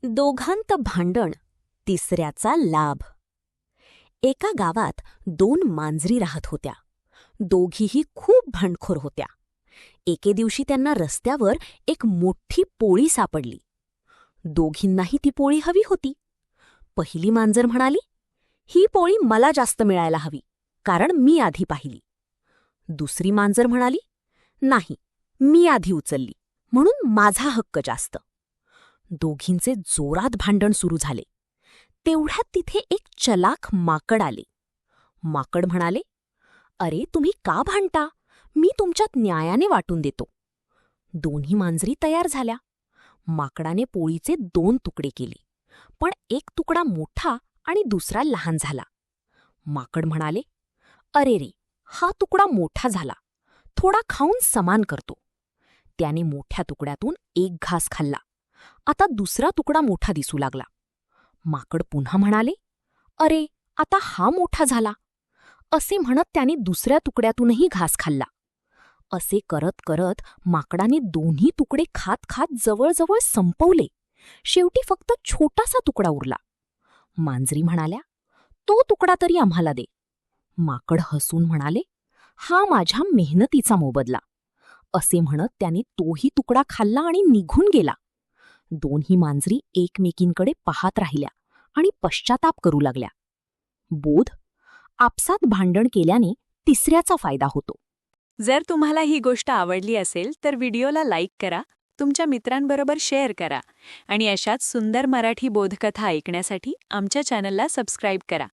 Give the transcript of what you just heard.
दोघांत भांडण, तिसऱ्याचा लाभ. एका गावात 2 मांजरी राहत होत्या. दोघीही खूप भांडखोर होत्या. एके दिवशी त्यांना रस्त्यावर एक मोठी पोळी सापडली. दोघींनाही ती पोळी हवी होती. पहिली मांजर म्हणाली, "ही पोळी मला जास्त मिळायला हवी, कारण मी आधी पाहिली." दुसरी मांजर म्हणाली, "नाही, मी आधी उचलली, म्हणून माझा हक्क जास्त." दोघींचे जोरात भांडण सुरू झाले. तेवढ्यात तिथे एक चलाख माकड आले. माकड म्हणाले, "अरे, तुम्ही का भांडता? मी तुमच्यात न्यायाने वाटून देतो." दोन्ही मांजरी तयार झाल्या. माकडाने पोळीचे 2 तुकडे केले, पण एक तुकडा मोठा आणि दुसरा लहान झाला. माकड म्हणाले, "अरे रे, हा तुकडा मोठा झाला. थोडा खाऊन समान करतो." त्याने मोठ्या तुकड्यातून एक घास खाल्ला. आता दुसरा तुकडा मोठा दिसू लागला. माकड पुन्हा म्हणाले, "अरे, आता हा मोठा झाला." असे म्हणत त्याने दुसऱ्या तुकड्यातूनही घास खाल्ला. असे करत करत माकडाने दोन्ही तुकडे खात खात जवळजवळ संपवले. शेवटी फक्त छोटासा तुकडा उरला. मांजरी म्हणाल्या, "तो तुकडा तरी आम्हाला दे." माकड हसून म्हणाले, "हा माझ्या मेहनतीचा मोबदला." असे म्हणत त्याने तोही तुकडा खाल्ला आणि निघून गेला. दोन्ही मांजरी एकमेकींकडे पाहत राहिल्या आणि पश्चाताप करू लागल्या. बोध: आपसात भांडण केल्याने तिसऱ्याचा फायदा होतो. जर तुम्हाला ही गोष्ट आवडली असेल तर व्हिडिओला लाईक करा, तुमच्या मित्रांबरोबर शेअर करा आणि अशाच सुंदर मराठी बोधकथा ऐकण्यासाठी आमच्या चॅनलला सबस्क्राईब करा.